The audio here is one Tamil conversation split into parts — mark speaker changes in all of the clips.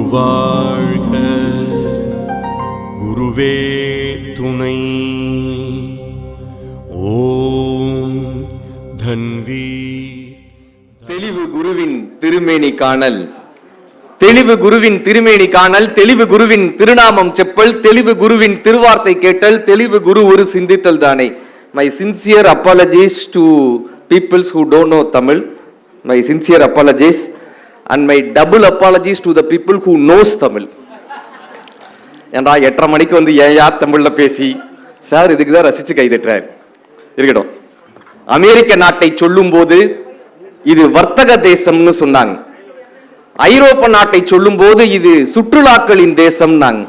Speaker 1: குருவாழ்க குருவே துணை. ஓம் தன்வி.
Speaker 2: தெளிவு குருவின் திருமேனி காணல், தெளிவு குருவின் திருமேனி காணல், தெளிவு குருவின் திருநாமம் செப்பல், தெளிவு குருவின் திருவார்த்தை கேட்டல், தெளிவு குரு ஒரு சிந்தித்தல் தானே. My sincere apologies to people who don't know Tamil. My sincere apologies and my double apologies to the people who knows Tamil. ஏன்டா 8:30 மணிக்கு வந்து ஏன் தமிழ்ல பேசி சார் இதுக்கு தான் ரசிச்சு கைதட்டுறாரு. இருக்கட்டும். அமெரிக்க நாட்டை சொல்லும் போது இது வர்த்தக தேசம்னு சொன்னாங்க. ஐரோப்பா நாட்டை சொல்லும் போது இது சுற்றுலாக்களின் தேசம் நாங்க.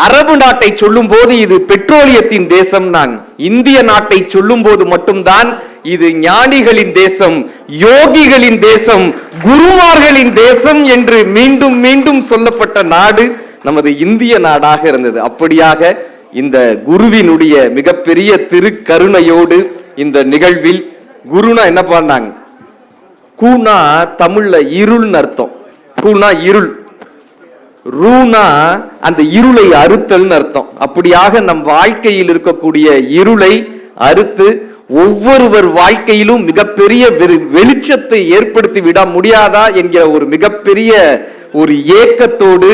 Speaker 2: அரபு நாட்டை சொல்லும் போது இது பெட்ரோலியத்தின் தேசம் நாங்க. இந்திய நாட்டை சொல்லும் போது மட்டும்தான் இது ஞானிகளின் தேசம், யோகிகளின் தேசம், குருமார்களின் தேசம் என்று மீண்டும் மீண்டும் சொல்லப்பட்ட நாடு நமது இந்திய நாடாக இருந்தது. அப்படியாக இந்த குருவினுடைய மிகப்பெரிய திருக்கருணையோடு இந்த நிகழ்வில் குருனா என்ன பண்ணாங்க? கூனா தமிழ்ல இருள்னு அர்த்தம். கூனா இருள், ரூனா அந்த இருளை அறுத்தல்னு அர்த்தம். அப்படியாக நம் வாழ்க்கையில் இருக்கக்கூடிய இருளை அறுத்து ஒவ்வொருவர் வாழ்க்கையிலும் மிகப்பெரிய வெளிச்சத்தை ஏற்படுத்தி விட முடியாதா என்கிற ஒரு மிகப்பெரிய ஒரு ஏக்கத்தோடு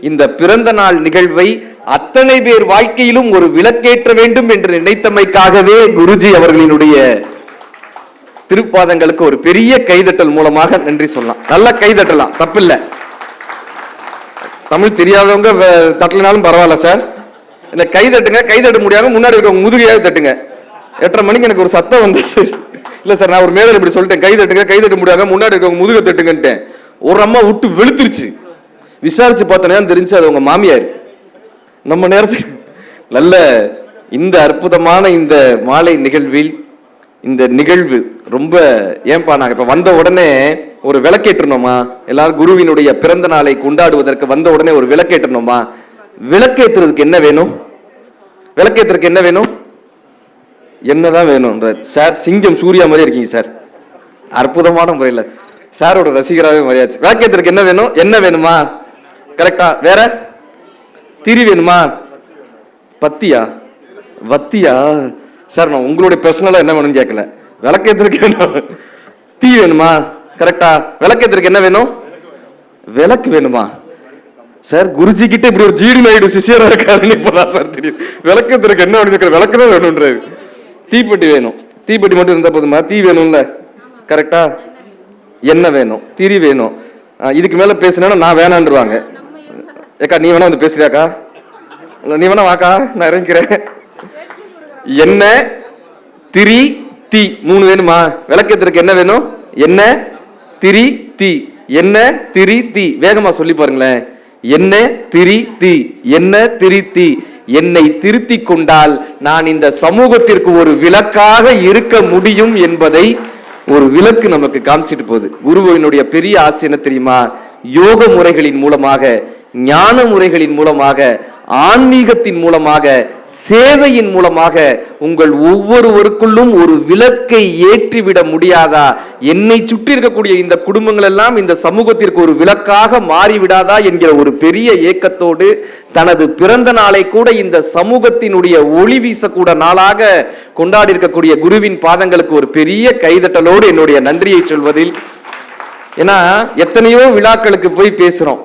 Speaker 2: இந்த பிறந்த நாள் நிகழ்வை அத்தனை பேர் வாழ்க்கையிலும் ஒரு விளக்கேற்ற வேண்டும் என்று நினைத்தமைக்காகவே குருஜி அவர்களினுடைய திருப்பாதங்களுக்கு ஒரு பெரிய கைதட்டல் மூலமாக நன்றி சொல்லலாம். நல்ல கைதட்டலாம், தப்பில்லை. தமிழ் தெரியாதவங்க தட்டலினாலும் பரவாயில்ல சார். இந்த கைதட்டுங்க, கைதட்ட முடியாம முன்னாடி இருக்க முதுகையாக தட்டுங்க. 8:30 மணிக்கு எனக்கு ஒரு சத்தம் வந்துச்சு. இல்ல சார், நான் ஒரு மேடையில் இப்படி சொல்லிட்டேன், கைதட்டுங்க, கைதட்ட முடியாம முன்னாடி இருக்க முதுகை தட்டுங்கன்ட்டேன். ஒரு அம்மா விட்டு வெளுத்துருச்சு. விசாரிச்சு பார்த்தேன், தெரிஞ்சு அது உங்க மாமியார். நம்ம நேரத்துக்கு நல்ல இந்த அற்புதமான இந்த மாலை நிகழ்வில் இந்த நிகழ்வு ரொம்ப ஏன்பா நாங்க இப்ப வந்த உடனே ஒரு விளக்கேற்றணுமா? எல்லாரும் குருவினுடைய பிறந்த நாளை கொண்டாடுவதற்கு வந்த உடனே ஒரு விளக்கேற்றணுமா? விளக்கேற்றுறதுக்கு என்ன வேணும்? விளக்கேற்றுறதுக்கு என்ன வேணும்? என்னதான் வேணும் சார்? சிங்கம் சூர்யா மாதிரி இருக்கீங்க சார், அற்புதமான முறையில் சாரோட ரசிகராகவே மரியாதை. விளக்கேற்றுறதுக்கு என்ன வேணும்? என்ன வேணுமா? கரெக்டா. வேற திரி வேணுமா? பத்தியா? வத்தியா? சார் நான் உங்களுடைய பர்சனலா என்ன வேணும்னு கேட்கல. விளக்கேற்றுறதுக்கு என்ன? தீ வேணுமா? கரெக்டா. விளக்கேற்றுறதுக்கு என்ன வேணும்? விளக்கு வேணுமா? சார் குருஜி கிட்ட இப்படி ஒரு ஜிடி நாயுடு சிஷியரா இருக்காருன்னு இப்பதான் சார் தெரியும். விளக்கேற்றுறதுக்கு என்ன வேணும்? விளக்கு தான் வேணும்ன்றாரு. தீப்பெட்டி வேணும். தீப்பெட்டி மட்டும் இருந்தா போதுமா? தீ வேணும்ல, கரெக்டா. என்ன வேணும்? திரி வேணும். இதுக்கு மேல பேசினா நான் வேணான்றுவாங்க. ஏக்கா நீ வேணா வந்து பேசுறியாக்கா? நீ வேணா வாக்கா, நான் இறங்கிக்கிறேன். என்ன, திரி, தீ, 3 வேணுமா? விளக்கேற்றுறதுக்கு என்ன வேணும்? என்ன, திரி, தீ. என்ன, திரி, தீ. வேகமா சொல்லி பாருங்களேன். என்ன, திரி, தீ. என்ன, திரி, தீ. என்னை திருத்தி கொண்டால் நான் இந்த சமூகத்திற்கு ஒரு விளக்காக இருக்க முடியும் என்பதை ஒரு விளக்கு நமக்கு காமிச்சிட்டு போகுது. குருவினுடைய பெரிய ஆசை என்ன தெரியுமா? யோக முறைகளின் மூலமாக, ஞான முறைகளின் மூலமாக, ஆன்மீகத்தின் மூலமாக, சேவையின் மூலமாக உங்கள் ஒவ்வொருவருக்குள்ளும் ஒரு விளக்கை ஏற்றிவிட முடியாதா? என்னை சுற்றி இருக்கக்கூடிய இந்த குடும்பங்கள் எல்லாம் இந்த சமூகத்திற்கு ஒரு விளக்காக மாறிவிடாதா என்கிற ஒரு பெரிய ஏக்கத்தோடு தனது பிறந்த நாளை கூட இந்த சமூகத்தினுடைய ஒளி வீசக்கூட நாளாக கொண்டாடி இருக்கக்கூடிய குருவின் பாதங்களுக்கு ஒரு பெரிய கைதட்டலோடு என்னுடைய நன்றியை சொல்வதில். ஏன்னா எத்தனையோ விழாக்களுக்கு போய் பேசுறோம்,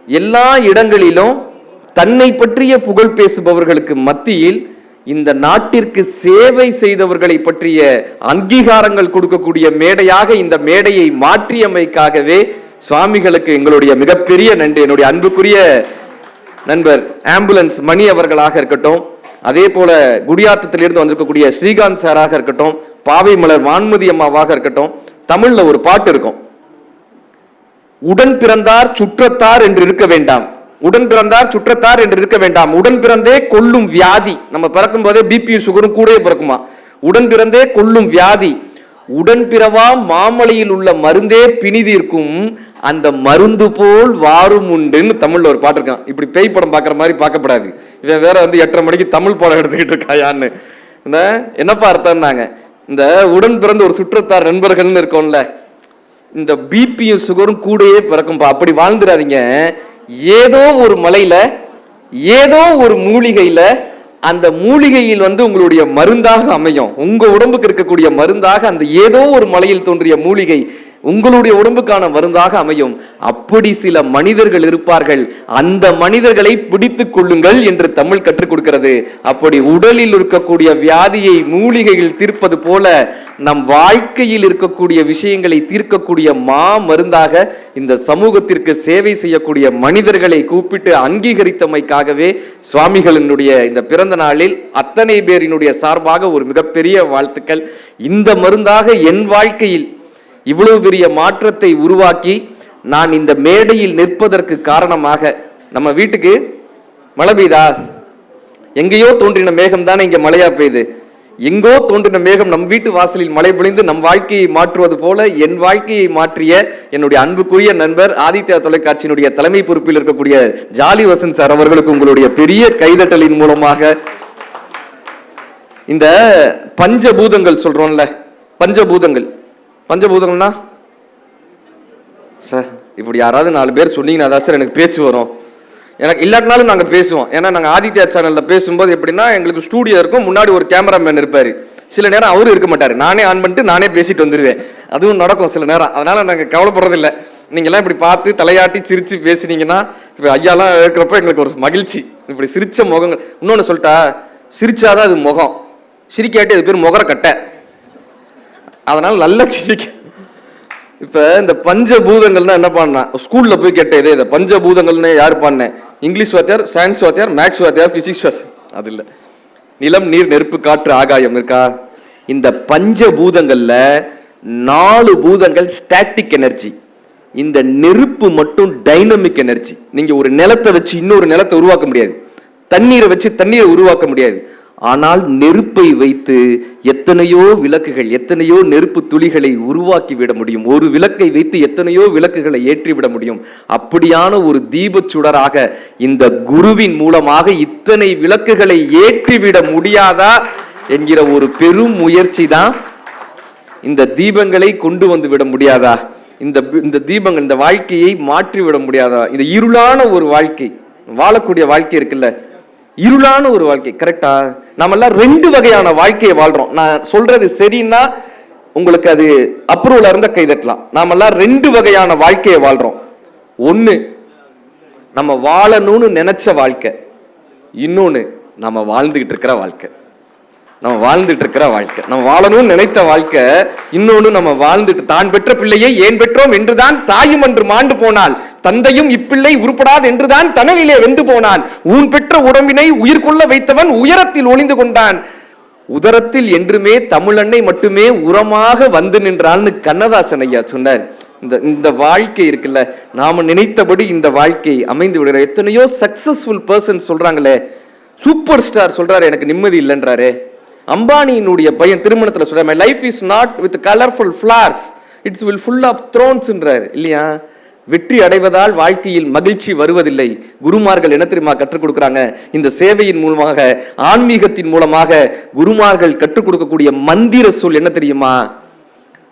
Speaker 2: எல்லா இடங்களிலும் தன்னை பற்றிய புகழ் பேசுபவர்களுக்கு மத்தியில் இந்த நாட்டிற்கு சேவை செய்தவர்களை பற்றிய அங்கீகாரங்கள் கொடுக்கக்கூடிய மேடையாக இந்த மேடையை மாற்றியமைக்காகவே சுவாமிகளுக்கு எங்களுடைய மிகப்பெரிய நன்றி. என்னுடைய அன்புக்குரிய நண்பர் ஆம்புலன்ஸ் மணி அவர்களாக இருக்கட்டும், அதே போல குடியாத்தத்திலிருந்து வந்திருக்கக்கூடிய ஸ்ரீகாந்த் சாராக இருக்கட்டும், பாவை மலர் வான்மதி அம்மாவாக இருக்கட்டும். தமிழ்ல ஒரு பாட்டு இருக்கும், உடன் பிறந்தார் சுற்றத்தார் என்று இருக்க வேண்டாம், உடன் பிறந்தார் சுற்றத்தார் என்று இருக்க வேண்டாம், உடன் பிறந்தே கொல்லும் வியாதி. நம்ம பிறக்கும் போதே பிபியும் சுகரும் கூட பிறக்குமா? உடன் பிறந்தே கொல்லும் வியாதி, உடன் பிறவா மாமலையில் உள்ள மருந்தே பிணிதீர்க்கும், அந்த மருந்து போல் வாரும் உண்டுன்னு தமிழ்ல ஒரு பாட்டு இருக்கான். இப்படி பேய் படம் பாக்குற மாதிரி பார்க்கப்படாது. இவன் வேற வந்து 8:30 மணிக்கு தமிழ் படம் எடுத்துக்கிட்டு இருக்காயான்னு என்னப்பா அர்த்தம்னாங்க. இந்த உடன் பிறந்த ஒரு சுற்றத்தார் நண்பர்கள்னு இருக்கோம்ல, இந்த பிபியும் சுகரும் கூடயே பிறக்கும்பா. அப்படி வாழ்ந்துடாதீங்க. ஏதோ ஒரு மலையில ஏதோ ஒரு மூலிகையில அந்த மூலிகையில் உங்களுடைய மருந்தாக அமையும். உங்க உடம்புக்கு இருக்கக்கூடிய மருந்தாக அந்த ஏதோ ஒரு மலையில் தோன்றிய மூலிகை உங்களுடைய உடம்புக்கான மருந்தாக அமையும். அப்படி சில மனிதர்கள் இருப்பார்கள். அந்த மனிதர்களை பிடித்துக் கொள்ளுங்கள் என்று தமிழ் கற்றுக் கொடுக்கிறது. அப்படி உடலில் இருக்கக்கூடிய வியாதியை மூலிகையில் தீர்ப்பது போல நம் வாழ்க்கையில் இருக்கக்கூடிய விஷயங்களை தீர்க்கக்கூடிய மருந்தாக இந்த சமூகத்திற்கு சேவை செய்யக்கூடிய மனிதர்களை கூப்பிட்டு அங்கீகரித்தமைக்காகவே சுவாமிகளினுடைய இந்த பிறந்த நாளில் அத்தனை பேரினுடைய சார்பாக ஒரு மிகப்பெரிய வாழ்த்துக்கள். இந்த மருந்தாக என் வாழ்க்கையில் இவ்வளவு பெரிய மாற்றத்தை உருவாக்கி நான் இந்த மேடையில் நிற்பதற்கு காரணமாக, நம்ம வீட்டுக்கு மழை பெய்தா, எங்கேயோ தோன்றின மேகம் தானே இங்க மழையா பெய்யுது. எங்கோ தோன்றின மேகம் நம் வீட்டு வாசலில் மழை பொழிந்து நம் வாழ்க்கையை மாற்றுவது போல என் வாழ்க்கையை மாற்றிய என்னுடைய அன்புக்குரிய நண்பர் ஆதித்யா தொலைக்காட்சியினுடைய தலைமை பொறுப்பில் இருக்கக்கூடிய ஜாலி வசந்த் சார் அவர்களுக்கு உங்களுடைய பெரிய கைதட்டலின் மூலமாக இந்த பஞ்சபூதங்கள் சொல்றோம்ல, பஞ்சபூதங்கள்னா சார் இப்படி யாராவது 4 பேர் சொன்னீங்கன்னா தான் சார் எனக்கு பேச்சு வரும். எனக்கு இல்லாட்டினாலும் நாங்கள் பேசுவோம். ஏன்னா நாங்கள் ஆதித்யா சேனலில் பேசும்போது எப்படின்னா எங்களுக்கு ஸ்டூடியோ இருக்கும், முன்னாடி ஒரு கேமராமேன் இருப்பார். சில நேரம் அவரும் இருக்க மாட்டார், நானே ஆன் பண்ணிட்டு நானே பேசிட்டு வந்துடுவேன். அதுவும் நடக்கும் சில நேரம். அதனால நாங்கள் கவலைப்படுறதில்லை. நீங்கள்லாம் இப்படி பார்த்து தலையாட்டி சிரித்து பேசினீங்கன்னா, இப்போ ஐயாலாம் இருக்கிறப்ப எங்களுக்கு ஒரு மகிழ்ச்சி. இப்படி சிரிச்ச முகங்கள். இன்னொன்று சொல்லிட்டா, சிரிச்சாதான் அது முகம், சிரிக்காட்டி அது பேர் முகர கட்டை. அதனால நல்லா சிரிக்க. இப்ப இந்த பஞ்சபூதங்கள்னா என்ன பண்ணா, ஸ்கூல்ல போய் கேட்டேன், இதை பஞ்சபூதங்கள்னு யாரு பாடினேன்? இங்கிலீஷ் வாத்தியார், சயின்ஸ் வாத்தியார், மேக்ஸ் வாத்தியார், பிசிக்ஸ் வாத்தியார். அது இல்லை. நிலம், நீர், நெருப்பு, காற்று, ஆகாயம் இருக்கா? இந்த பஞ்சபூதங்கள்ல 4 பூதங்கள் ஸ்டாட்டிக் எனர்ஜி. இந்த நெருப்பு மட்டும் டைனமிக் எனர்ஜி. நீங்க ஒரு நிலத்தை வச்சு இன்னொரு நிலத்தை உருவாக்க முடியாது, தண்ணீரை வச்சு தண்ணீரை உருவாக்க முடியாது. ஆனால் நெருப்பை வைத்து எத்தனையோ விளக்குகள், எத்தனையோ நெருப்பு துளிகளை உருவாக்கி விட முடியும். ஒரு விளக்கை வைத்து எத்தனையோ விளக்குகளை ஏற்றிவிட முடியும். அப்படியான ஒரு தீபச் சுடராக இந்த குருவின் மூலமாக இத்தனை விளக்குகளை ஏற்றிவிட முடியாதா என்கிற ஒரு பெரும் முயற்சி தான். இந்த தீபங்களை கொண்டு வந்து விட முடியாதா? இந்த தீபங்கள் இந்த வாழ்க்கையை மாற்றி விட முடியாதா? இந்த இருளான ஒரு வாழ்க்கை, வாழக்கூடிய வாழ்க்கை இருக்குல்ல, இருளான ஒரு வாழ்க்கை. கரெக்டா? நாம எல்லாம் 2 வகையான வாழ்க்கையை வாழ்றோம். நான் சொல்றது சரின்னா உங்களுக்கு அது அப்ரூவலா இருந்த கைதட்டலாம். நாம எல்லாம் 2 வகையான வாழ்க்கையை வாழ்றோம். ஒண்ணு நம்ம வாழணும்னு நினைச்ச வாழ்க்கை, இன்னொன்னு நம்ம வாழ்ந்துகிட்டு இருக்கிற வாழ்க்கை. நம்ம வாழணும்னு நினைத்த வாழ்க்கை, இன்னொன்னு நம்ம வாழ்ந்துட்டு, தான் பெற்ற பிள்ளையை ஏன் பெற்றோம் என்றுதான் தாயும் அன்று மாண்டு போனாள், தந்தையும் இப்பிள்ளை உருப்படாது என்றுதான் தனலிலே வெந்து போனான், ஊன் பெற்ற உடம்பினை உயிர் கொள்ள வைத்தவன் உயரத்தில் ஒளிந்து கொண்டான், உதரத்தில் என்றுமே தமிழன்னை மட்டுமே உரமாக வந்து நின்றான்னு கண்ணதாசன் ஐயா சொன்னார். இந்த வாழ்க்கை இருக்குல்ல, நாம நினைத்தபடி இந்த வாழ்க்கை அமைந்து விடுற எத்தனையோ சக்சஸ்ஃபுல் பர்சன் சொல்றாங்களே. சூப்பர் ஸ்டார் சொல்றாரு எனக்கு நிம்மதி இல்லைன்றாரு. அம்பானியினுடைய பையன் திருமணத்துல சொல்ற, my life is not with colourful flowers, it's will full of த்ரோன்ஸ்ன்றார் இல்லையா? வெற்றி அடைவதால் வாழ்க்கையில் மகிழ்ச்சி வருவதில்லை. குருமார்கள் என்ன தெரியுமா கற்றுக் கொடுக்குறாங்க? இந்த சேவையின் மூலமாக, ஆன்மீகத்தின் மூலமாக குருமார்கள் கற்றுக் கொடுக்கக்கூடிய மந்திர சொல் என்ன தெரியுமா?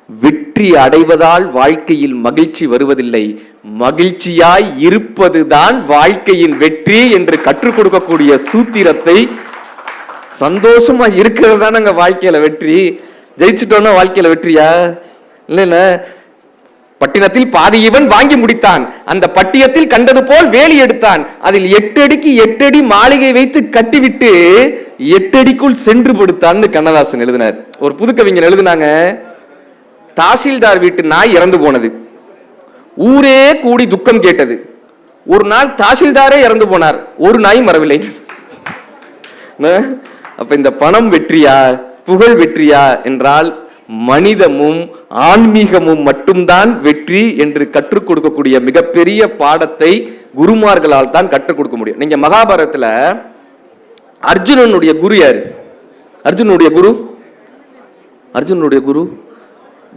Speaker 2: வெற்றி அடைவதால் வாழ்க்கையில் மகிழ்ச்சி வருவதில்லை, மகிழ்ச்சியாய் இருப்பதுதான் வாழ்க்கையின் வெற்றி என்று கற்றுக் கொடுக்கக்கூடிய சூத்திரத்தை, சந்தோஷமா இருக்கிறது தானங்க வாழ்க்கையில வெற்றி. ஜெயிச்சுட்டோம்னா வாழ்க்கையில வெற்றியா? இல்ல. பட்டினத்தில் பாதி இவன் வாங்கி முடித்தான், அந்த பட்டியத்தில் கண்டது போல் வேலி எடுத்தான், அதில் 8 அடிக்கு 8 அடி மாளிகை வைத்து கட்டிவிட்டு 8 அடிக்குள் சென்று படுத்தான்னு கண்ணதாசன் எழுதினார். ஒரு புதுக்கவிஞர் எழுதினாங்க, தாசில்தார் வீட்டு நாய் இறந்து போனது, ஊரே கூடி துக்கம் கேட்டது, ஒரு நாள் தாசில்தாரே இறந்து போனார், ஒரு நாய் மறவில்லை. அப்ப இந்த பணம் வெற்றியா, புகழ் வெற்றியா என்றால் மனிதமும் ஆன்மீகமும் மட்டும்தான் வெற்றி என்று கற்றுக் கொடுக்கக்கூடிய மிகப்பெரிய பாடத்தை குருமார்களால் தான் கற்றுக் கொடுக்க முடியும். நீங்க மகாபாரதத்துல அர்ஜுனனுடைய குரு யாரு? அர்ஜுனனுடைய குரு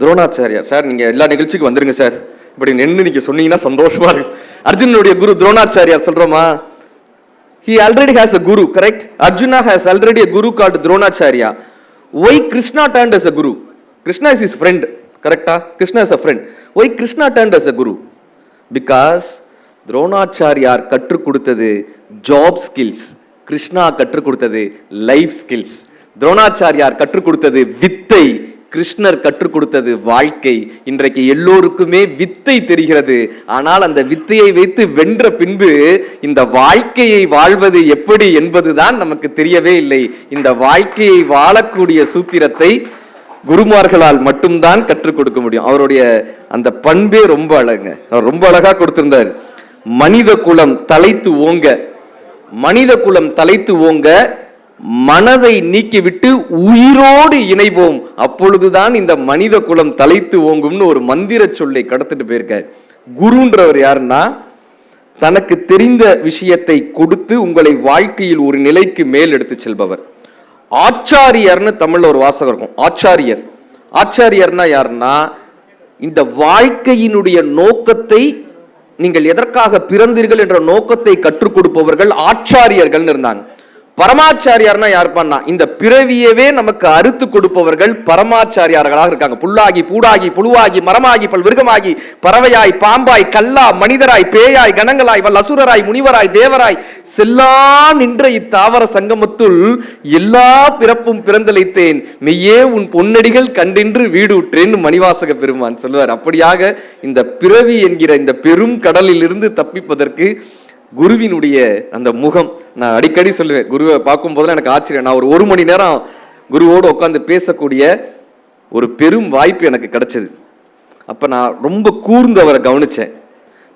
Speaker 2: துரோணாச்சாரியா. சார் நீங்க எல்லா நிகழ்ச்சிக்கு வந்துருங்க சார், இப்படி நின்று நீங்க சொன்னீங்கன்னா சந்தோஷமா இருக்கு. அர்ஜுனனுடைய குரு துரோணாச்சாரியா சொல்றோமா? He already has a guru, correct? Arjuna has already a guru called Dronacharya. Why Krishna turned as a guru? Krishna is his friend, correct? Krishna is a friend. Why Krishna turned as a guru? Because Dronacharya கற்றுக் கொடுத்தது ஜாப் ஸ்கில்ஸ், கிருஷ்ணா கற்றுக் கொடுத்தது லைஃப் ஸ்கில்ஸ். துரோணாச்சாரியார் கற்றுக் கொடுத்தது வித்தை, கிருஷ்ணர் கற்றுக் கொடுத்தது வாழ்க்கை. இன்றைக்கு எல்லோருக்குமே வித்தை தெரிகிறது, ஆனால் அந்த வித்தையை வைத்து வென்ற பின்பு இந்த வாழ்க்கையை வாழ்வது எப்படி என்பதுதான் நமக்கு தெரியவே இல்லை. இந்த வாழ்க்கையை வாழக்கூடிய சூத்திரத்தை குருமார்களால் மட்டும்தான் கற்றுக் கொடுக்க முடியும். அவருடைய அந்த பண்பே ரொம்ப அழகுங்க. அவர் ரொம்ப அழகா கொடுத்திருந்தார். மனித குலம் தலைத்து ஓங்க, மனித குலம் தலைத்து ஓங்க, மனதை நீக்கிவிட்டு உயிரோடு இணைவோம், அப்பொழுதுதான் இந்த மனித குலம் தலைத்து ஓங்கும்னு ஒரு மந்திர சொல்லை கடத்திட்டு போயிருக்க. குருன்றவர் யாருன்னா, தனக்கு தெரிந்த விஷயத்தை கொடுத்து உங்களை வாழ்க்கையில் ஒரு நிலைக்கு மேல் எடுத்து செல்பவர். ஆச்சாரியர்னு தமிழ்ல ஒரு வாசகம் இருக்கும். ஆச்சாரியர், ஆச்சாரியர்னா யாருன்னா, இந்த வாழ்க்கையினுடைய நோக்கத்தை, நீங்கள் எதற்காக பிறந்தீர்கள் என்ற நோக்கத்தை கற்றுக் கொடுப்பவர்கள் ஆச்சாரியர்கள் இருந்தாங்க. பரமாச்சாரியார்னா யாருப்பான்னா, இந்த பிறவியவே நமக்கு அறுத்து கொடுப்பவர்கள் பரமாச்சாரியார்களாக இருக்காங்க. புல்லாகி பூடாகி புழுவாகி மரமாகி பல் விருகமாகி பறவையாய் பாம்பாய் கல்லா மனிதராய் பேயாய் கணங்களாய் வல் அசுரராய் முனிவராய் தேவராய் செல்லா நின்ற இத்தாவர சங்கமத்துள் எல்லா பிறப்பும் பிறந்தளித்தேன், மெய்யே உன் பொன்னடிகள் கண்டின்று வீடு உற்றேன் மணிவாசக பெருமான் சொல்லுவார். அப்படியாக இந்த பிறவி என்கிற இந்த பெரும் கடலில் இருந்து தப்பிப்பதற்கு குருவினுடைய அந்த முகம், நான் அடிக்கடி சொல்லுவேன், குருவை பார்க்கும் போதெல்லாம் எனக்கு ஆச்சரியம். நான் ஒரு மணி நேரம் குருவோடு உட்காந்து பேசக்கூடிய ஒரு பெரும் வாய்ப்பு எனக்கு கிடைச்சது. அப்ப நான் ரொம்ப கூர்ந்து அவரை கவனிச்சேன்.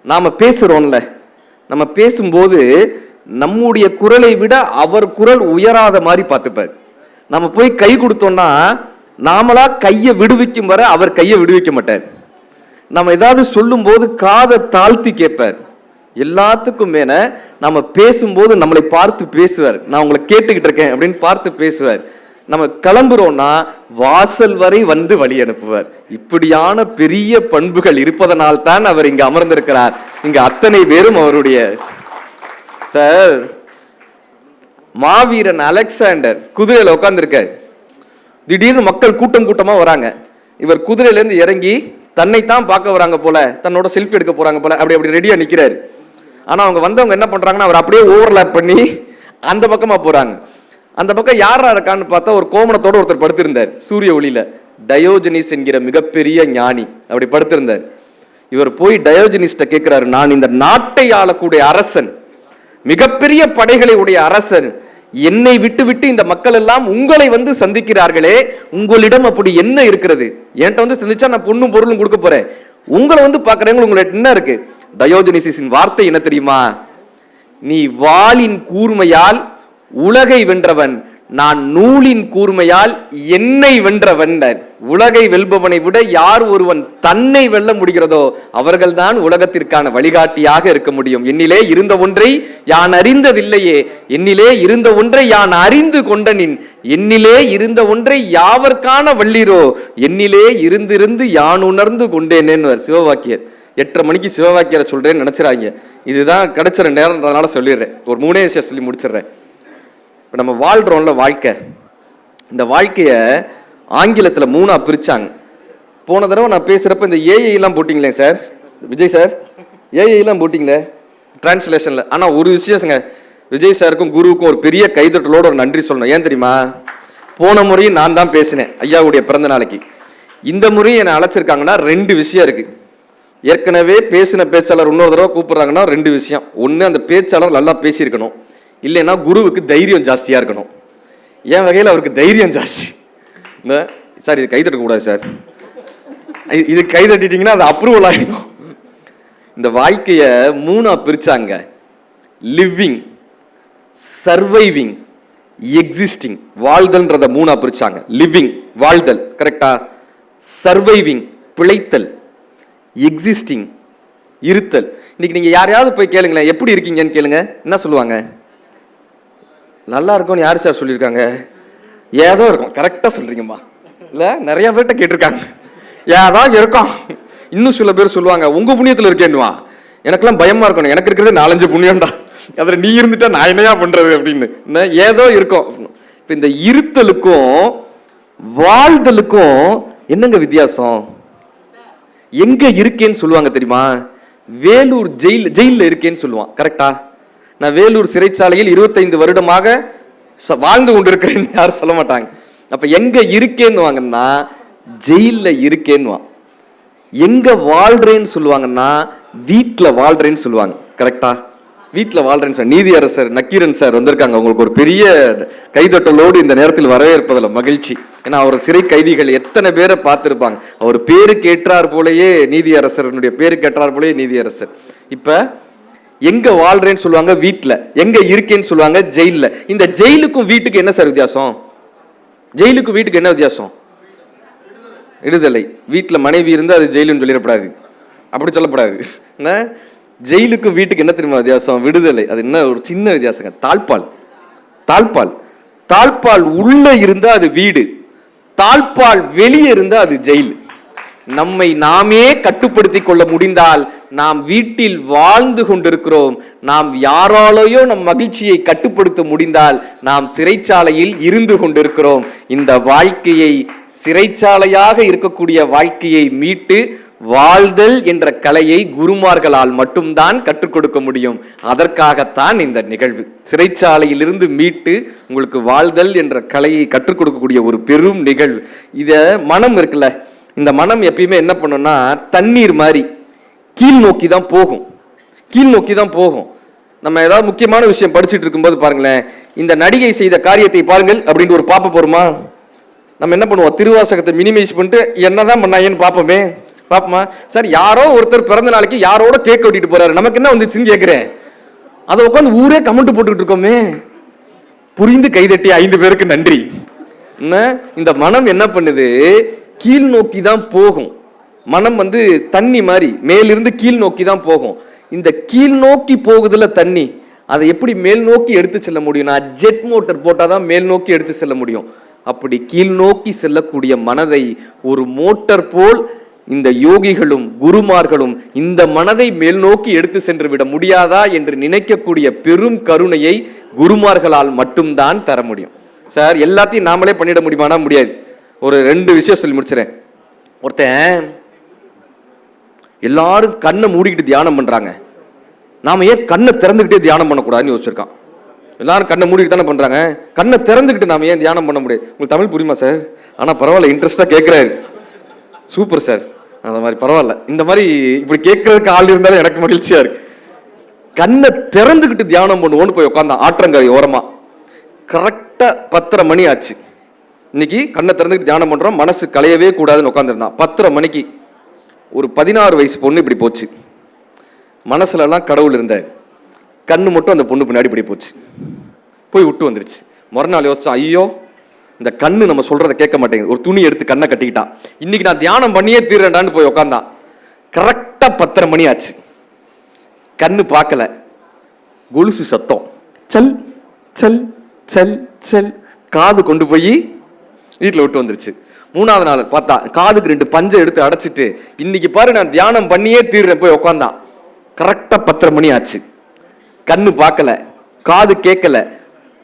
Speaker 2: நாம பேசுறோம்ல, நம்ம பேசும்போது நம்முடைய குரலை விட அவர் குரல் உயராத மாதிரி பார்த்துப்பார். நம்ம போய் கை கொடுத்தோம்னா நாமளா கையை விடுவிக்கும் வரை அவர் கையை விடுவிக்க மாட்டார். நம்ம ஏதாவது சொல்லும் போது காதை தாழ்த்தி கேட்பார். எல்லாத்துக்கும் மேல நம்ம பேசும்போது நம்மளை பார்த்து பேசுவார். நான் உங்களை கேட்டுக்கிட்டு இருக்கேன் அப்படின்னு பார்த்து பேசுவார். நம்ம கிளம்புறோம்னா வாசல் வரை வந்து வழி அனுப்புவார். இப்படியான பெரிய பண்புகள் இருப்பதனால் தான் அவர் இங்க அமர்ந்திருக்கிறார். இங்க அத்தனை பேரும் அவருடைய சார். மாவீரன் அலெக்சாண்டர் குதிரையில உட்கார்ந்துருக்கார். திடீர்னு மக்கள் கூட்டம் கூட்டமா வராங்க. இவர் குதிரையில இருந்து இறங்கி தன்னைத்தான் பார்க்க வராங்க போல, தன்னோட செல்ஃபி எடுக்க போறாங்க போல, அப்படி ரெடியா நிக்கிறாரு. ஆனா அவங்க வந்தவங்க என்ன பண்றாங்கன்னா, அவர் அப்படியே ஓவர்லாப் பண்ணி அந்த பக்கமா போறாங்க. அந்த பக்கம் யாரா இருக்கான்னு பார்த்தா ஒரு கோமணத்தோட ஒருத்தர் படுத்திருந்தார் சூரிய ஒளியில. டயோஜனிஸ் என்கிற மிகப்பெரிய ஞானி அப்படி படுத்திருந்தார். இவர் போய் டயோஜனிஸ்ட கேட்கிறாரு, நான் இந்த நாட்டை ஆளக்கூடிய அரசன், மிகப்பெரிய படைகளை உடைய அரசன், என்னை விட்டு விட்டு இந்த மக்கள் எல்லாம் உங்களை வந்து சந்திக்கிறார்களே, உங்களிடம் அப்படி என்ன இருக்கிறது? என்கிட்ட வந்து சந்திச்சா நான் பொண்ணும் பொருளும் கொடுக்க போறேன், உங்களை வந்து பாக்குறேன், உங்களுக்கு என்ன இருக்கு? டயோஜனிசின் வார்த்தை என்ன தெரியுமா? நீ வாளின் கூர்மையால் உலகை வென்றவன், நான் நூலின் கூர்மையால் என்னை வென்றவன். உலகை வெல்பவனை விட யார் ஒருவன் தன்னை வெல்ல முடிகிறதோ அவர்கள்தான் உலகத்திற்கான வழிகாட்டியாக இருக்க முடியும். என்னிலே இருந்த ஒன்றை யான் அறிந்ததில்லையே, என்னிலே இருந்த ஒன்றை யான் அறிந்து கொண்டனின், என்னிலே இருந்த ஒன்றை யாவர்கான வள்ளீரோ, என்னிலே இருந்திருந்து யான் உணர்ந்து கொண்டேனேன்னு சிவவாக்கியர். 8:30 மணிக்கு சிவவாக்கியரை சொல்றேன்னு நினைச்சிடாங்க. இதுதான் கிடைச்சிற நேரம்ன்றதுனால சொல்லிடுறேன். ஒரு 3 விஷயம் சொல்லி முடிச்சிடுறேன். இப்போ நம்ம வாழ்றோம்ல வாழ்க்கை, இந்த வாழ்க்கையை ஆங்கிலத்தில் 3ஆ பிரிச்சாங்க. போன தடவை நான் பேசுறப்ப இந்த ஏஐலாம் போட்டிங்களே சார், விஜய் சார், ஏஐலாம் போட்டிங்களே டிரான்ஸ்லேஷன்ல. ஆனா ஒரு விஷயங்க, விஜய் சாருக்கும் குருவுக்கும் ஒரு பெரிய கைதட்டலோட ஒரு நன்றி சொல்லணும். ஏன் தெரியுமா? போன முறையும் நான் தான் பேசினேன் ஐயாவுடைய பிறந்த நாளைக்கு. இந்த முறையும் என்னை அழைச்சிருக்காங்கன்னா 2 விஷயம் இருக்கு. ஏற்கனவே பேசின பேச்சாளர் இன்னொரு தடவை கூப்பிடுறாங்கன்னா 2 விஷயம். ஒன்று, அந்த பேச்சாளர் நல்லா பேசியிருக்கணும், இல்லைன்னா குருவுக்கு தைரியம் ஜாஸ்தியாக இருக்கணும். என் வகையில் அவருக்கு தைரியம் ஜாஸ்தி. சார் இது கைதட்டக்கூடாது சார், இது கைதட்டிட்டீங்கன்னா அது அப்ரூவல் ஆகிடும். இந்த வாழ்க்கையை 3ஆ பிரிச்சாங்க. Living, surviving, existing. வாழ்தல்ன்றத 3ஆ பிரிச்சாங்க. லிவிங் வாழ்தல், கரெக்டா? சர்வைவிங் பிழைத்தல், எக்ஸிஸ்டிங் இருத்தல். இன்னைக்கு நீங்க யாரையாவது போய் கேளுங்களேன், எப்படி இருக்கீங்கன்னு கேளுங்க, என்ன சொல்லுவாங்க? நல்லா இருக்கும்னு யார் சார் சொல்லியிருக்காங்க? ஏதோ இருக்கும். கரெக்டா சொல்றீங்கம்மா. இல்ல நிறைய பேர்கிட்ட கேட்டிருக்காங்க, ஏதோ இருக்கும். இன்னும் சில பேர் சொல்லுவாங்க உங்க புண்ணியத்துல இருக்கேன்னுவா. எனக்கெல்லாம் பயமா இருக்கணும், எனக்கு இருக்கிறது 4-5 புண்ணியம்டா, அதுல நீ இருந்துட்டா நான் என்னையா பண்றது அப்படின்னு. ஏதோ இருக்கும். இப்ப இந்த இருத்தலுக்கும் வாழ்தலுக்கும் என்னங்க வித்தியாசம்? எங்க இருக்கேன்னு சொல்லுவாங்க தெரியுமா? வேலூர் ஜெயில இருக்கேன்னு சொல்லுவான். கரெக்டா? நான் வேலூர் சிறைச்சாலையில் 25 வருடமாக வாழ்ந்து கொண்டிருக்கிறேன்னு யாரும் சொல்ல மாட்டாங்க. அப்ப எங்க இருக்கேன்னு வாங்கன்னா ஜெயில இருக்கேன்னு. எங்க வாழ்றேன்னு சொல்லுவாங்கன்னா வீட்டுல வாழ்றேன்னு சொல்லுவாங்க. கரெக்டா? வீட்டுல வாழ்றேன்னு. நீதியரசர் நக்கீரன் சார் வந்திருக்காங்க. உங்களுக்கு ஒரு பெரிய கைதட்டலோடு இந்த நேரத்தில் வரவேற்பதில் மகிழ்ச்சி. ஏன்னா அவர் சிறை கைதிகள் எத்தனை பேரை பார்த்திருப்பாங்க. அவர் பேரு கேட்டார் போலயே நீதியரசருடைய பேரு கேட்டார் போலயே நீதியரசர். இப்ப எங்க வாழ்றேன்னு சொல்லுவாங்க வீட்டுல, எங்க இருக்கேன்னு சொல்லுவாங்க ஜெயில. இந்த ஜெயிலுக்கும் வீட்டுக்கு என்ன சார் வித்தியாசம்? ஜெயிலுக்கும் வீட்டுக்கு என்ன வித்தியாசம்? விடுதலை. வீட்டுல மனைவி இருந்து அது ஜெயிலுன்னு சொல்லிடப்படாது, அப்படி சொல்லப்படாது. ஜெயிலுக்கும் வீட்டுக்கு என்ன தெரியுமா வித்தியாசம்? விடுதலை. அது என்ன ஒரு சின்ன வித்தியாசங்க. தாழ்பால் தாழ்பால் தாழ்பால் உள்ள இருந்தா அது வீடு, தாழ்பால் வெளியே இருந்தா அது ஜெயில். நம்மை நாமே கட்டுப்படுத்தி கொள்ள முடிந்தால் நாம் வீட்டில் வாழ்ந்து கொண்டிருக்கிறோம். நாம் யாராலேயோ நம் மகிழ்ச்சியை கட்டுப்படுத்த முடிந்தால் நாம் சிறைச்சாலையில் இருந்து கொண்டிருக்கிறோம். இந்த வாழ்க்கையை, சிறைச்சாலையாக இருக்கக்கூடிய வாழ்க்கையை மீட்டு வாழ்தல் என்ற கலையை குருமார்களால் மட்டும்தான் கற்றுக் கொடுக்க முடியும். அதற்காகத்தான் இந்த நிகழ்வு. சிறைச்சாலையிலிருந்து மீட்டு உங்களுக்கு வாழ்தல் என்ற கலையை கற்றுக் கொடுக்கக்கூடிய ஒரு பெரும் நிகழ்வு. இத மனம் இருக்குல்ல, இந்த மனம் எப்பயுமே என்ன பண்ணும்னா தண்ணீர் மாதிரி கீழ் நோக்கி தான் போகும், கீழ் நோக்கி தான் போகும். நம்ம ஏதாவது முக்கியமான விஷயம் படிச்சுட்டு இருக்கும்போது பாருங்களேன், இந்த நடிகை செய்த காரியத்தை பாருங்கள் அப்படின்ட்டு ஒரு பாப்ப போருமா? நம்ம என்ன பண்ணுவோம்? திருவாசகத்தை மினிமைஸ் பண்ணிட்டு என்னதான் பண்ணாங்கன்னு பார்ப்போமே. பாப்பமா சார், யாரோ ஒருத்தர் பிறந்த நாளைக்கு யாரோட கேக் வெட்டிட்டு போறாரு, நமக்கு என்ன வந்துச்சுன்னு கேட்கிறேன். அதை உட்காந்து ஊரே கமெண்ட் போட்டுக்கிட்டு இருக்கோமே. புரிந்து கைதட்டி 5 பேருக்கு நன்றி. இந்த மனம் என்ன பண்ணுது? கீழ் நோக்கி தான் போகும். மனம் தண்ணி மாதிரி மேலிருந்து கீழ் நோக்கி தான் போகும். இந்த கீழ் நோக்கி போகுதுல தண்ணி, அதை எப்படி மேல் நோக்கி எடுத்து செல்ல முடியும்னா ஜெட் மோட்டர் போட்டாதான் மேல் நோக்கி எடுத்து செல்ல முடியும். அப்படி கீழ் நோக்கி செல்லக்கூடிய மனதை ஒரு மோட்டார் போல் இந்த யோகிகளும் குருமார்களும் இந்த மனதை மேல் நோக்கி எடுத்து சென்று விட முடியாதா என்று நினைக்கக்கூடிய பெரும் கருணையை குருமார்களால் மட்டும்தான் தர முடியும். சார், எல்லாத்தையும் நாமளே பண்ணிட முடியுமானா முடியாது. ஒரு 2 விஷயம் சொல்லி முடிச்சிடறேன். ஒருத்தன் எல்லாரும் கண்ணை மூடிக்கிட்டு தியானம் பண்றாங்க, நாம ஏன் கண்ணை திறந்துக்கிட்டே தியானம் பண்ணக்கூடாதுன்னு யோசிச்சிருக்கான். எல்லாரும் கண்ணை மூடிக்கிட்டு தானே பண்றாங்க, கண்ணை திறந்துக்கிட்டு நாம ஏன் தியானம் பண்ண முடியாது? உங்களுக்கு தமிழ் புரியுமா சார்? ஆனா பரவாயில்ல, இன்ட்ரெஸ்டா கேட்கிறாரு. Super sir. அந்த மாதிரி பரவாயில்ல, இந்த மாதிரி இப்படி கேட்கறதுக்கு ஆள் இருந்தாலும் எனக்கு மகிழ்ச்சியா இருக்கு. கண்ணை திறந்துக்கிட்டு தியானம் பண்ணுவோன்னு போய் உட்காந்தான் ஆற்றங்கரை ஓரமா. கரெக்டா 10:30 மணி ஆச்சு. இன்னைக்கு கண்ணை திறந்துக்கிட்டு தியானம் பண்றோம், மனசு கலையவே கூடாதுன்னு உட்காந்துருந்தான். 10:30 மணிக்கு ஒரு 16 வயசு பொண்ணு இப்படி போச்சு. மனசுல எல்லாம் கடவுள் இருந்த, கண்ணு மட்டும் அந்த பொண்ணு பின்னாடி இப்படி போச்சு, போய் விட்டு வந்துருச்சு. மறுநாள் யோசிச்சான், ஐயோ இந்த கண்ணு நம்ம சொல்றதை கேட்க மாட்டேங்குது. ஒரு துணி எடுத்து கண்ணை கட்டிக்கிட்டான். இன்னைக்கு நான் தியானம் பண்ணியே தீர்றேன்டான்னு போய் உட்காந்தான். கரெக்டா 10:30 மணி ஆச்சு. கண்ணு பார்க்கல, கொலுசு சத்தம் சல் சல் சல் சல், காது கொண்டு போய் வீட்டில் விட்டு வந்துருச்சு. 3வது நாள் பார்த்தா காதுக்கு 2 பஞ்சை எடுத்து அடைச்சிட்டு, இன்னைக்கு பாரு நான் தியானம் பண்ணியே தீர்றேன் போய் உட்காந்தான். கரெக்டா 10:30 மணி ஆச்சு. கண்ணு பார்க்கல, காது கேட்கல,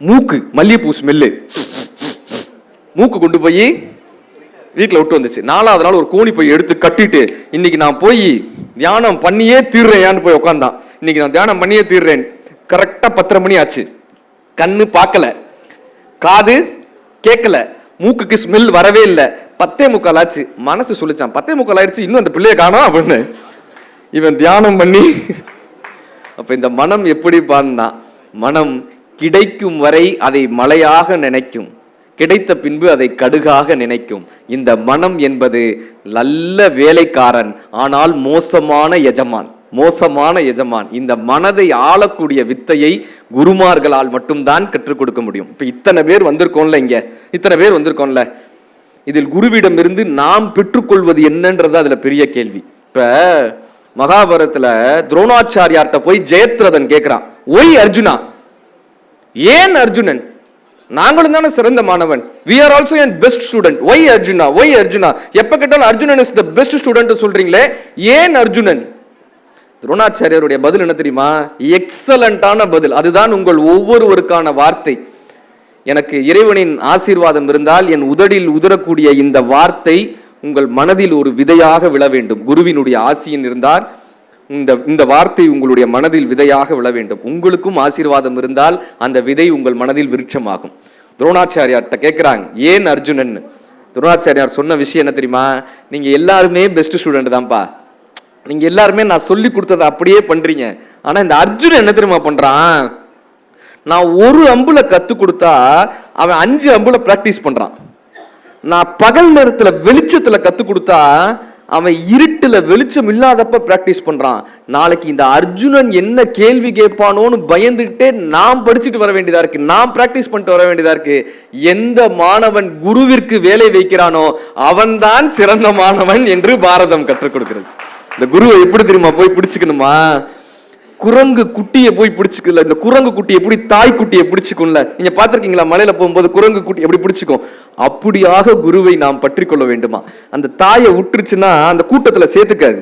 Speaker 2: மூக்கு மல்லிகைப்பூ ஸ்மெல்லு, மூக்கு கொண்டு போய் வீட்டில் விட்டு வந்துச்சு. 4வது நாள் ஒரு கோணி போய் எடுத்து கட்டிட்டு, இன்னைக்கு நான் போய் தியானம் பண்ணியே தீர்றேன் போய் உட்காந்தான். இன்னைக்கு நான் தியானம் பண்ணியே தீர்றேன். கரெக்டா 10:30 மணி ஆச்சு. கண்ணு பார்க்கல, காது கேட்கல, மூக்குக்கு ஸ்மெல் வரவே இல்லை. 10:45 ஆச்சு. மனசு சொல்லிச்சான், 10:45 ஆயிடுச்சு, இன்னும் அந்த பிள்ளைய காணோம் அப்படின்னு. இவன் தியானம் பண்ணி. அப்ப இந்த மனம் எப்படி பான்னா, மனம் கிடைக்கும் வரை அதை மலையாக நினைக்கும், கிடைத்த பின்பு அதை கடுகாக நினைக்கும். இந்த மனம் என்பது நல்ல வேலைக்காரன், ஆனால் மோசமான எஜமான், மோசமான எஜமான். இந்த மனதை ஆளக்கூடிய வித்தையை குருமார்களால் மட்டும்தான் கற்றுக் கொடுக்க முடியும். இப்ப இத்தனை பேர் வந்திருக்கோம்ல, இங்க இத்தனை பேர் வந்திருக்கோம்ல, இதில் குருவிடம் இருந்து நாம் பெற்றுக்கொள்வது என்னன்றது அதுல பெரிய கேள்வி. இப்ப மகாபாரதத்துல துரோணாச்சாரியார்ட்ட போய் ஜெயத்ரதன் கேட்கிறான், ஒய் அர்ஜுனா, ஏன் அர்ஜுனன், நாங்களும் தானே சிறந்த மாணவன், we are also a best student, why Arjuna, why Arjuna, எப்ப கேட்டாலும் Arjunan is the best student சொல்றீங்களே, ஏன் அர்ஜுனன்? துரோணாச்சாரியருடைய பதில் என்ன தெரியுமா? எக்ஸலண்டான பதில். அதுதான் உங்கள் ஒவ்வொருவருக்கான வார்த்தை. எனக்கு இறைவனின் ஆசீர்வாதம் இருந்தால் என் உதடில் உதரக்கூடிய இந்த வார்த்தை உங்கள் மனதில் ஒரு விதையாக விழ வேண்டும். குருவினுடைய ஆசியின் இருந்தால் இந்த வார்த்தை உங்களுடைய மனதில் விதையாக விழ வேண்டும். உங்களுக்கும் ஆசீர்வாதம் இருந்தால் அந்த விதை உங்கள் மனதில் விருட்சமாகும். துரோணாச்சாரியார்கிட்ட கேட்கிறாங்க, ஏன் அர்ஜுனன்? துரோணாச்சாரியார் சொன்ன விஷயம் என்ன தெரியுமா? நீங்க எல்லாருமே பெஸ்ட் ஸ்டூடெண்ட் தான்ப்பா, நீங்க எல்லாருமே நான் சொல்லி கொடுத்ததை அப்படியே பண்றீங்க. ஆனா இந்த அர்ஜுனன் என்ன தெரியுமா பண்றான்? நான் ஒரு அம்புல கத்து கொடுத்தா அவன் 5 அம்புல பிராக்டிஸ் பண்றான். நான் பகல் நேரத்துல வெளிச்சத்துல கத்து கொடுத்தா அவன் இருட்டுல வெளிச்சம் இல்லாதப்ப பிராக்டிஸ் பண்றான். நாளைக்கு இந்த அர்ஜுனன் என்ன கேள்வி கேட்பானோன்னு பயந்துகிட்டே நாம் படிச்சுட்டு வர வேண்டியதா இருக்கு, நாம் பிராக்டிஸ் பண்ணிட்டு வர வேண்டியதா இருக்கு. எந்த மாணவன் குருவிற்கு வேலை வைக்கிறானோ அவன்தான் சிறந்த மாணவன் என்று பாரதம் கற்றுக் கொடுக்கிறது. இந்த குருவை எப்படி தெரியுமா போய் பிடிச்சுக்கணுமா? குரங்கு குட்டியை போய் பிடிச்சிக்கல. இந்த குரங்கு குட்டி எப்படி தாய் குட்டியை பிடிச்சிக்கும்ல, நீங்க பாத்திருக்கீங்களா? மலையில போகும்போது குரங்கு குட்டி எப்படி பிடிச்சிக்கும், அப்படியாக குருவை நாம் பற்றி கொள்ள வேண்டுமா? அந்த தாயை விட்டுருச்சுன்னா அந்த கூட்டத்துல சேர்த்துக்காது,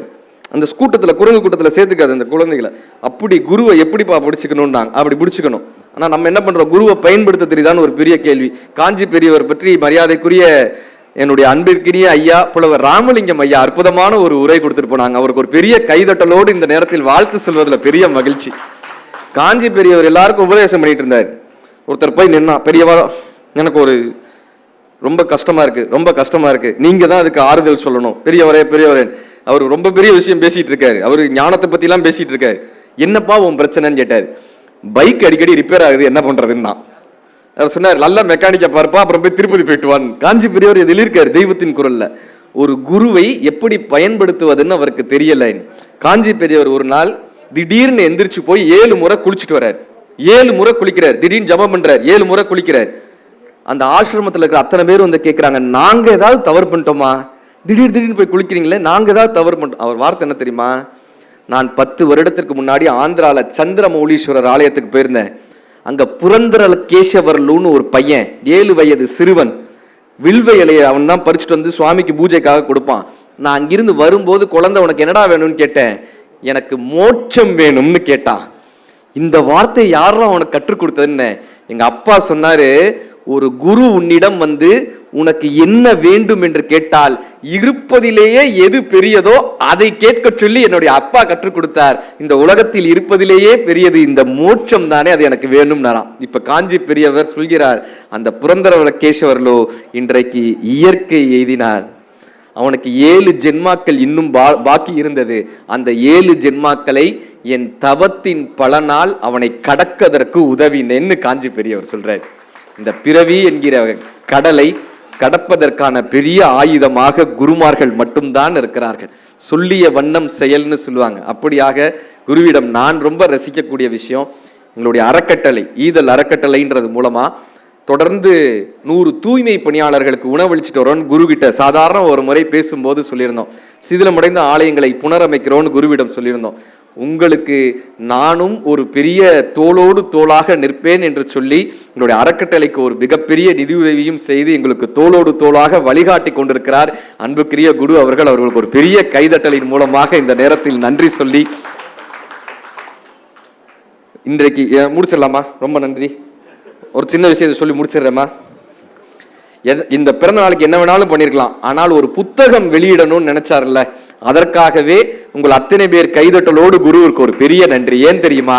Speaker 2: அந்த கூட்டத்துல குரங்கு கூட்டத்துல சேர்த்துக்காது அந்த குழந்தைகளை. அப்படி குருவை எப்படிப்பா பிடிச்சிக்கணும்னாங்க, அப்படி பிடிச்சிக்கணும். ஆனா நம்ம என்ன பண்றோம்? குருவை பயன்படுத்த தெரியுதான்னு ஒரு பெரிய கேள்வி. காஞ்சி பெரியவர் பற்றி மரியாதைக்குரிய என்னுடைய அன்பிற்கினிய ஐயா புலவர் ராமலிங்கம் ஐயா அற்புதமான ஒரு உரை கொடுத்துட்டு போனாங்க. அவருக்கு ஒரு பெரிய கைதட்டலோடு இந்த நேரத்தில் வாழ்த்து சொல்வதில் பெரிய மகிழ்ச்சி. காஞ்சி பெரியவர் எல்லாருக்கும் உபதேசம் பண்ணிட்டு இருந்தார். ஒருத்தர் போய் நின்னா, பெரியவா எனக்கு ஒரு ரொம்ப கஷ்டமா இருக்கு, ரொம்ப கஷ்டமா இருக்கு, நீங்க தான் அதுக்கு ஆறுதல் சொல்லணும். பெரியவரே பெரியவரே, அவர் ரொம்ப பெரிய விஷயம் பேசிட்டு இருக்காரு, அவரு ஞானத்தை பத்தி எல்லாம் பேசிட்டு இருக்காரு. என்னப்பா உன் பிரச்சனைன்னு கேட்டாரு. பைக் அடிக்கடி ரிப்பேர் ஆகுது, என்ன பண்றதுன்னா அவர் சொன்னார், நல்ல மெக்கானிக்கா பார்ப்பா, அப்புறம் போய் திருப்பதி போயிட்டு வான். காஞ்சி பெரியவர் இதில் இருக்காரு தெய்வத்தின் குரல்ல. ஒரு குருவை எப்படி பயன்படுத்துவதுன்னு அவருக்கு தெரியல. காஞ்சி பெரியவர் ஒரு நாள் திடீர்னு எந்திரிச்சு போய் 7 முறை குளிச்சுட்டு வர்றார். 7 முறை குளிக்கிறார், திடீர்னு ஜபம் பண்றார், 7 முறை குளிக்கிறார். அந்த ஆசிரமத்தில் இருக்கிற அத்தனை பேரும் வந்து கேட்கிறாங்க, நாங்க ஏதாவது தவறு பண்ணிட்டோமா? திடீர்னு போய் குளிக்கிறீங்களே, நாங்க ஏதாவது தவறு பண்ணிட்டோம்? அவர் வார்த்தை என்ன தெரியுமா? நான் 10 வருடத்திற்கு முன்னாடி ஆந்திரால சந்திரமௌலீஸ்வரர் ஆலயத்துக்கு போயிருந்தேன். அங்க புரந்தர கேசவர்லுன்னு ஒரு பையன், 7 வயது சிறுவன், வில்வ இலையை அவன் தான் பறிச்சுட்டு வந்து சுவாமிக்கு பூஜைக்காக கொடுப்பான். நான் அங்கிருந்து வரும்போது, குழந்தை உனக்கு என்னடா வேணும்னு கேட்டேன். எனக்கு மோட்சம் வேணும்னு கேட்டான். இந்த வார்த்தை யாரும் அவனுக்கு கற்றுக் கொடுத்ததுன்னு எங்க அப்பா சொன்னாரு, ஒரு குரு உன்னிடம் வந்து உனக்கு என்ன வேண்டும் என்று கேட்டால் இருப்பதிலேயே எது பெரியதோ அதை கேட்க சொல்லி என்னுடைய அப்பா கற்றுக் கொடுத்தார். இந்த உலகத்தில் இருப்பதிலேயே பெரியது இந்த மோட்சம் தானே, அது எனக்கு வேணும். இப்ப காஞ்சி பெரியவர் சொல்கிறார், அந்த புரந்தர கேசவர்லோ இன்றைக்கு இயற்கை எய்தினார். அவனுக்கு 7 ஜென்மாக்கள் இன்னும் பாக்கி இருந்தது. அந்த 7 ஜென்மாக்களை என் தவத்தின் பலனால் அவனை கடக்கதற்கு உதவினேன்னு காஞ்சி பெரியவர் சொல்றார். இந்த பிறவி என்கிற கடலை கடப்பதற்கான பெரிய ஆயுதமாக குருமார்கள் மட்டும்தான் இருக்கிறார்கள். சொல்லிய வண்ணம் செயல்னு சொல்லுவாங்க. அப்படியாக குருவிடம் நான் ரொம்ப ரசிக்கக்கூடிய விஷயம், எங்களுடைய அறக்கட்டளை ஈதல் அறக்கட்டளைன்றது மூலமா தொடர்ந்து 100 தூய்மை பணியாளர்களுக்கு உணவளிச்சுட்டு வரோம். குரு கிட்ட சாதாரண ஒரு முறை பேசும்போது சொல்லியிருந்தோம், சிதிலமடைந்த ஆலயங்களை புனரமைக்கிறோன்னு குருவிடம் சொல்லியிருந்தோம். உங்களுக்கு நானும் ஒரு பெரிய தோளோடு தோளாக நிற்பேன் என்று சொல்லி எங்களுடைய அறக்கட்டளைக்கு ஒரு மிகப்பெரிய நிதியுதவியும் செய்து எங்களுக்கு தோளோடு தோளாக வழிகாட்டி கொண்டிருக்கிறார் அன்புக்குரிய குரு அவர்கள். அவர்களுக்கு ஒரு பெரிய கைதட்டலின் மூலமாக இந்த நேரத்தில் நன்றி சொல்லி இன்றைக்கு முடிச்சிடலாமா? ரொம்ப நன்றி. ஒரு சின்ன விஷயத்தை சொல்லி முடிச்சிடுறேம்மா. இந்த பிறந்த நாளுக்கு என்ன வேணாலும் பண்ணிருக்கலாம், ஆனால் ஒரு புத்தகம் வெளியிடணும்னு நினைச்சார்ல, அதற்காகவே உங்கள் அத்தனை பேர் கைதட்டலோடு குருவிற்கு ஒரு பெரிய நன்றி. ஏன் தெரியுமா?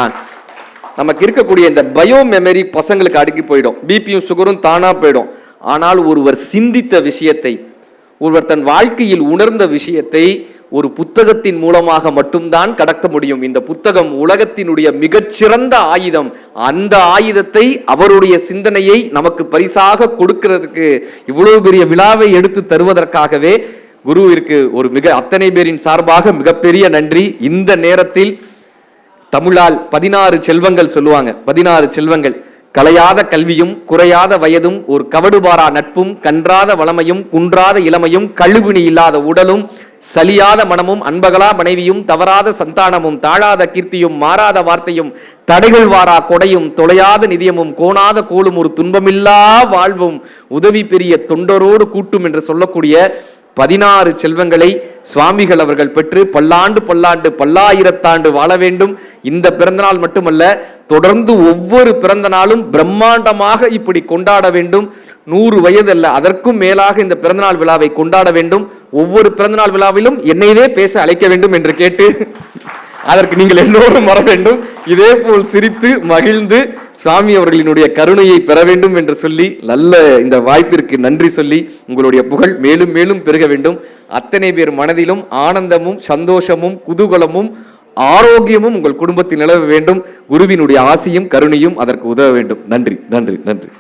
Speaker 2: நமக்கு இருக்கக்கூடிய இந்த பயோ மெமரி பசங்களுக்கு அடுக்கி போயிடும், பிபியும் சுகரும் தானா போயிடும். ஆனால் ஒருவர் சிந்தித்த விஷயத்தை, ஒருவர் தன் வாழ்க்கையில் உணர்ந்த விஷயத்தை ஒரு புத்தகத்தின் மூலமாக மட்டும்தான் கடக்க முடியும். இந்த புத்தகம் உலகத்தினுடைய மிகச்சிறந்த ஆயுதம். அந்த ஆயுதத்தை, அவருடைய சிந்தனையை நமக்கு பரிசாக கொடுக்கிறதுக்கு இவ்வளவு பெரிய விழாவை எடுத்து தருவதற்காகவே குருவிற்கு ஒரு அத்தனை பேரின் சார்பாக மிகப்பெரிய நன்றி. இந்த நேரத்தில் தமிழால் 16 செல்வங்கள் சொல்லுவாங்க. 16 செல்வங்கள்: கலையாத கல்வியும், குறையாத வயதும், ஒரு கவடுபாரா நட்பும், கன்றாத வளமையும், குன்றாத இளமையும், கழுவினி இல்லாத உடலும், சலியாத மனமும், அன்பகலா மனைவியும், தவறாத சந்தானமும், தாழாத கீர்த்தியும், மாறாத வார்த்தையும், தடைகள் வாரா கொடையும், தொலையாத நிதியமும், கோணாத கோலும், ஒரு துன்பமில்லா வாழ்வும், உதவி பெரிய தொண்டரோடு கூட்டும் என்று சொல்லக்கூடிய 16 செல்வங்களை சுவாமிகள் அவர்கள் பெற்று பல்லாண்டு பல்லாண்டு பல்லாயிரத்தாண்டு வாழ வேண்டும். இந்த பிறந்தநாள் மட்டுமல்ல, தொடர்ந்து ஒவ்வொரு பிறந்த நாளும் பிரம்மாண்டமாக இப்படி கொண்டாட வேண்டும். 100 வயது அல்ல, அதற்கும் மேலாக இந்த பிறந்தநாள் விழாவை கொண்டாட வேண்டும். ஒவ்வொரு பிறந்தநாள் விழாவிலும் என்னையவே பேச அழைக்க வேண்டும் என்று கேட்டு அதற்கு நீங்கள் எல்லோரும் வர வேண்டும். இதே போல் சிரித்து மகிழ்ந்து சுவாமி அவர்களினுடைய கருணையை பெற வேண்டும் என்று சொல்லி நல்ல இந்த வாய்ப்பிற்கு நன்றி சொல்லி உங்களுடைய புகழ் மேலும் மேலும் பெருக வேண்டும். அத்தனை பேர் மனதிலும் ஆனந்தமும் சந்தோஷமும் குதூகலமும் ஆரோக்கியமும் உங்கள் குடும்பத்தில் நிலவ வேண்டும். குருவினுடைய ஆசியும் கருணையும் அதற்கு உதவ வேண்டும். நன்றி நன்றி நன்றி.